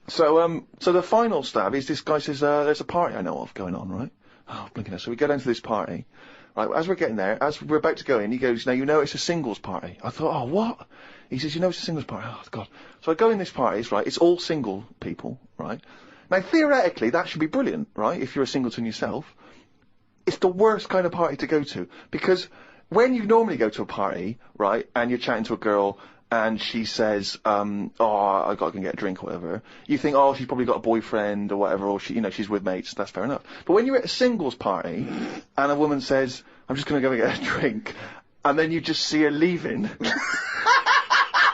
So the final stab is this guy says, there's a party I know of going on, right? Oh, blinking it. So we go down to this party. Right, as we're getting there, as we're about to go in, he goes, now you know it's a singles party. I thought, oh, what? He says, you know it's a singles party. Oh, God. So I go in this party, it's right, it's all single people, right? Now, theoretically, that should be brilliant, right, if you're a singleton yourself. It's the worst kind of party to go to, because when you normally go to a party, right, and you're chatting to a girl, and she says, oh, I gotta go get a drink or whatever, you think, oh, she's probably got a boyfriend or whatever, or she, you know, she's with mates, that's fair enough. But when you're at a singles party, and a woman says, I'm just gonna go get a drink, and then you just see her leaving,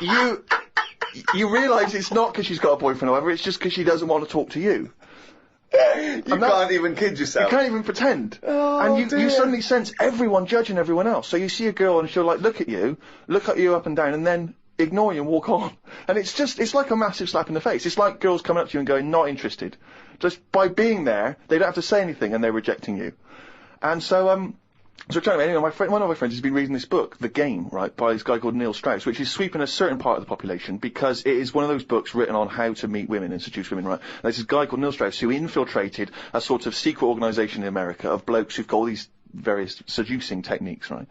you realise it's not because she's got a boyfriend or whatever, it's just because she doesn't want to talk to you. You can't even kid yourself. You can't even pretend. Oh, and you suddenly sense everyone judging everyone else. So you see a girl and she'll like look at you up and down, and then ignore you and walk on. And it's like a massive slap in the face. It's like girls coming up to you and going, not interested. Just by being there, they don't have to say anything and they're rejecting you. And so, anyway, one of my friends has been reading this book, The Game, right, by this guy called Neil Strauss, which is sweeping a certain part of the population because it is one of those books written on how to meet women and seduce women, right? And there's this guy called Neil Strauss who infiltrated a sort of secret organisation in America of blokes who've got all these various seducing techniques, right?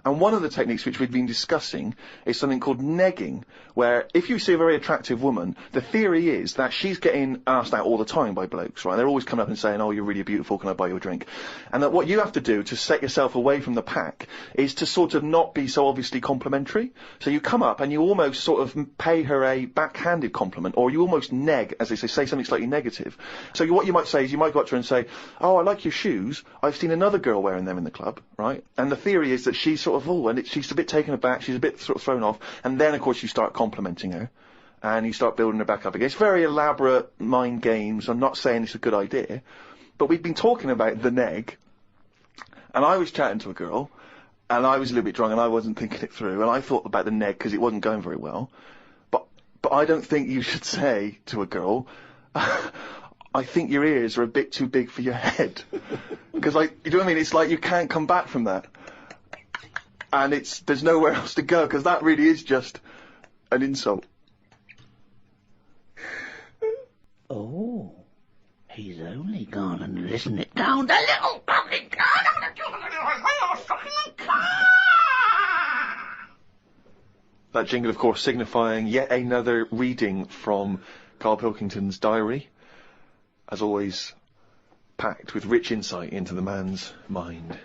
And one of the techniques which we've been discussing is something called negging, where if you see a very attractive woman, the theory is that she's getting asked out all the time by blokes, right? They're always coming up and saying, oh, you're really beautiful, can I buy you a drink? And that what you have to do to set yourself away from the pack is to sort of not be so obviously complimentary. So you come up and you almost sort of pay her a backhanded compliment, or you almost neg, as they say something slightly negative. So what you might say is you might go up to her and say, oh, I like your shoes, I've seen another girl wearing them in the club, right? And the theory is that she's sort of, she's a bit taken aback, she's a bit sort of thrown off, and then of course you start complimenting her, and you start building her back up again. It's very elaborate mind games. I'm not saying it's a good idea, but we've been talking about the neg, and I was chatting to a girl, and I was a little bit drunk, and I wasn't thinking it through, and I thought about the neg because it wasn't going very well, but I don't think you should say to a girl, I think your ears are a bit too big for your head, because you know what I mean, it's like you can't come back from that. And there's nowhere else to go, because that really is just an insult. Oh, he's only gone and listened it down the little fucking car. That jingle, of course, signifying yet another reading from Karl Pilkington's diary. As always, packed with rich insight into the man's mind.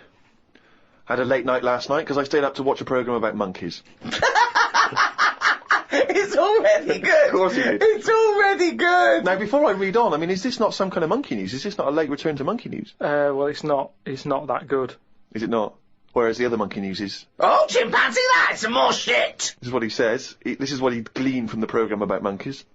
Had a late night last night because I stayed up to watch a programme about monkeys. It's already good. Of course you did. It's already good. Now, before I read on, I mean, is this not some kind of monkey news? Is this not a late return to monkey news? Well, it's not that good. Is it not? Whereas the other monkey news is... Oh, chimpanzee, that's some more shit! This is what he says. This is what he gleaned from the programme about monkeys.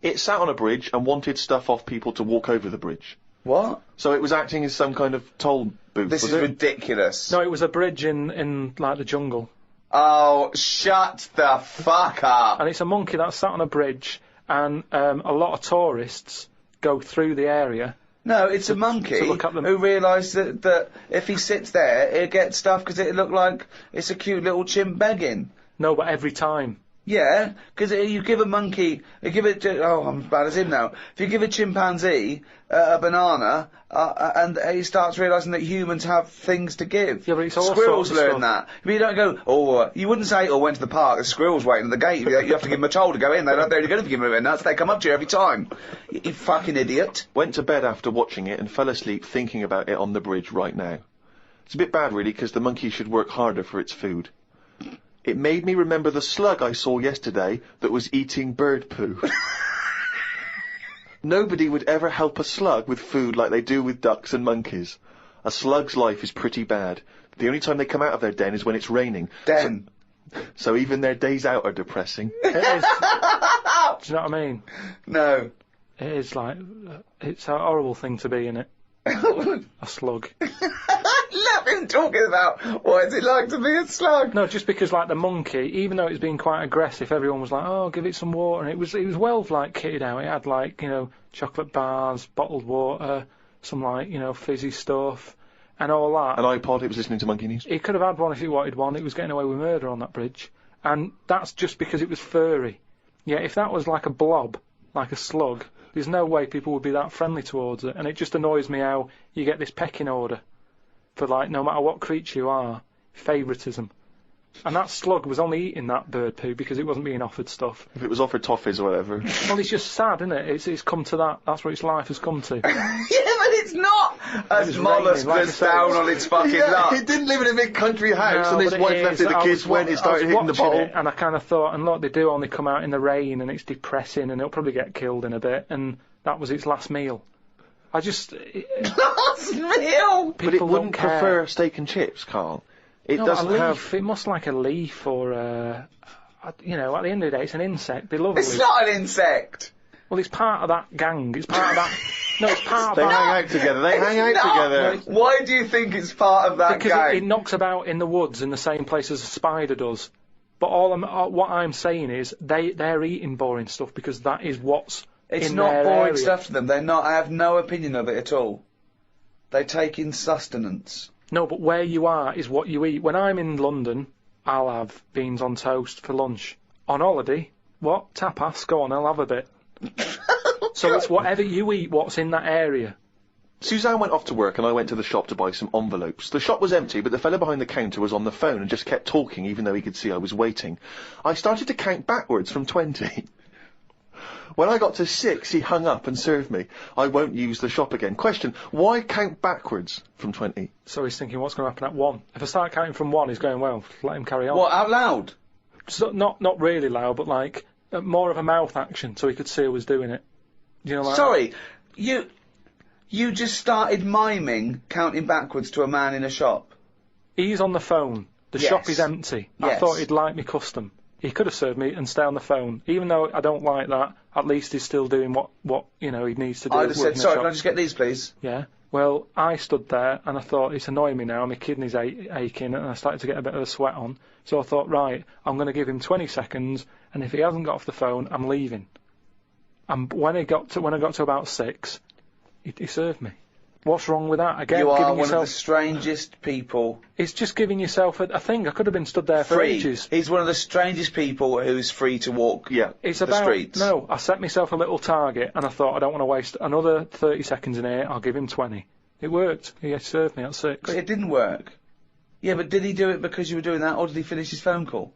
It sat on a bridge and wanted stuff off people to walk over the bridge. What? So it was acting as some kind of toll booth, This is ridiculous. No, it was a bridge in like the jungle. Oh, shut the fuck up. And it's a monkey that sat on a bridge, and a lot of tourists go through the area. No, it's a monkey look at them. who realised that if he sits there, he'll get stuff because it'll look like it's a cute little chimp begging. No, but every time. Yeah, because you give a monkey, I'm as bad as him now. If you give a chimpanzee a banana, and he starts realising that humans have things to give. Yeah, but it's all Squirrels sorts of learn stuff. that. But you don't go, you wouldn't say, went to the park, the squirrel's waiting at the gate. You have to give them a toll to go in. They're only going to give them a nuts. They come up to you every time. You fucking idiot. Went to bed after watching it and fell asleep thinking about it on the bridge right now. It's a bit bad, really, because the monkey should work harder for its food. It made me remember the slug I saw yesterday that was eating bird poo. Nobody would ever help a slug with food like they do with ducks and monkeys. A slug's life is pretty bad. The only time they come out of their den is when it's raining. Den. So even their days out are depressing. It is. Do you know what I mean? No. It is like, it's a horrible thing to be in it. A slug. Love him talking about what is it like to be a slug. No, just because like the monkey, even though it's being quite aggressive, everyone was like, oh, give it some water, and it was well like kitted out. It had like, chocolate bars, bottled water, some like, fizzy stuff, and all that. An iPod, it was listening to Monkey News. He could have had one if he wanted one. It was getting away with murder on that bridge, and that's just because it was furry. Yeah, if that was like a blob, like a slug, there's no way people would be that friendly towards it. And it just annoys me how you get this pecking order for, like, no matter what creature you are, favouritism. And that slug was only eating that bird poo because it wasn't being offered stuff. If it was offered toffees or whatever. Well, it's just sad, isn't it? It's come to that. That's what its life has come to. Yeah, but it's not. As mollusk like I was said, down on its fucking luck. He didn't live in a big country house, No, and his but wife it left is. it. The I kids was went and started hitting the watching bowl. it, and I kind of thought, and look, they do only come out in the rain, and it's depressing, and it'll probably get killed in a bit, and that was its last meal. I just... Last meal! But it wouldn't prefer steak and chips, Carl. It doesn't a leaf. have... It must like a leaf or, you know, at the end of the day, it's an insect. They love a It's leaf. not an insect! Well, it's part of that gang. It's part of that... No, it's part They of that... hang out together. They hang out Not. together. Why do you think it's part of that Because gang? it knocks about in the woods in the same place as a spider does. But what I'm saying is they're eating boring stuff because that is what's It's in not their boring area. stuff to them. They're not. I have no opinion of it at all. They take in sustenance. No, but where you are is what you eat. When I'm in London, I'll have beans on toast for lunch. On holiday, what? Tapas? Go on, I'll have a bit. So it's whatever you eat, what's in that area. Suzanne went off to work and I went to the shop to buy some envelopes. The shop was empty, but the fellow behind the counter was on the phone and just kept talking even though he could see I was waiting. I started to count backwards from 20. When I got to 6, he hung up and served me. I won't use the shop again. Question, why count backwards from 20? So he's thinking, what's going to happen at 1? If I start counting from 1, he's going, well, let him carry on. What, out loud? So, not really loud, but like more of a mouth action so he could see who was doing it. You know, like Sorry, you just started miming counting backwards to a man in a shop. He's on the phone. The Yes. shop is empty. I Yes. thought he'd like me custom. He could have served me and stay on the phone. Even though I don't like that, at least he's still doing what you know he needs to do. I'd have said, working the sorry, shop. can I just get these, please? Yeah. Well, I stood there and I thought, it's annoying me now, my kidneys aching, and I started to get a bit of a sweat on. So I thought, right, I'm going to give him 20 seconds, and if he hasn't got off the phone, I'm leaving. And when I got to about 6, he served me. What's wrong with that? Again, You are giving one of yourself... the strangest people. It's just giving yourself a thing. I could have been stood there for Free. ages. He's one of the strangest people who's free to walk Yeah. It's the about... streets. No, I set myself a little target, and I thought, I don't want to waste another 30 seconds in here, I'll give him 20. It worked. He served me at 6. But it didn't work. Yeah, but did he do it because you were doing that, or did he finish his phone call?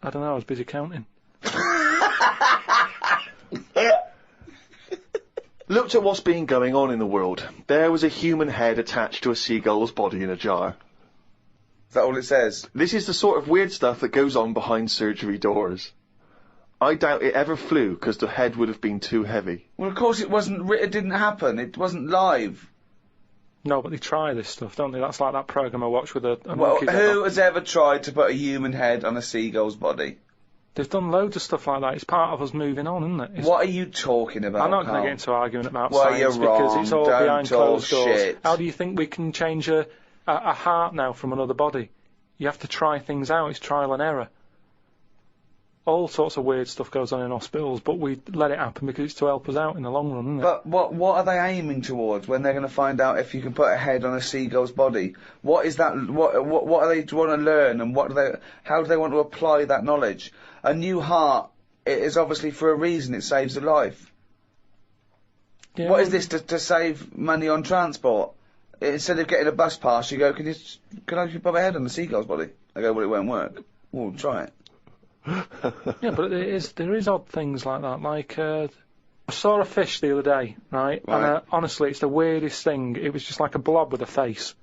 I don't know, I was busy counting. Looked at what's been going on in the world. There was a human head attached to a seagull's body in a jar. Is that all it says? This is the sort of weird stuff that goes on behind surgery doors. I doubt it ever flew because the head would have been too heavy. Well, of course it wasn't. It didn't happen. It wasn't live. No, but they try this stuff, don't they? That's like that programme I watched with a Well, monkey's head who on. has ever tried to put a human head on a seagull's body? They've done loads of stuff like that. It's part of us moving on, isn't it? It's, What are you talking about? I'm not going Carl? to get into an argument about Well, science you're because wrong. it's all Don't behind talk closed doors. shit. How do you think we can change a heart now from another body? You have to try things out. It's trial and error. All sorts of weird stuff goes on in hospitals, but we let it happen because it's to help us out in the long run, isn't it? But what are they aiming towards when they're going to find out if you can put a head on a seagull's body? What is that? What are they want to learn, and how do they want to apply that knowledge? A new heart is obviously for a reason. It saves a life. Yeah, What is this to save money on transport? Instead of getting a bus pass, you go, can I put my head on a seagull's body? I go, well, it won't work. Well, try it. Yeah, but there is odd things like that. Like, I saw a fish the other day, right? Right. And honestly, it's the weirdest thing. It was just like a blob with a face.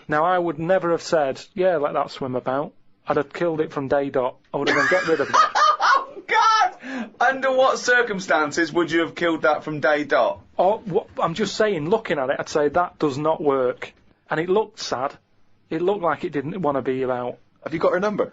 Now, I would never have said, yeah, let that swim about. I'd have killed it from day dot. I would have gone, get rid of that. Oh, God! Under what circumstances would you have killed that from day dot? Or, I'm just saying, looking at it, I'd say that does not work. And it looked sad. It looked like it didn't want to be about. Have you got her number?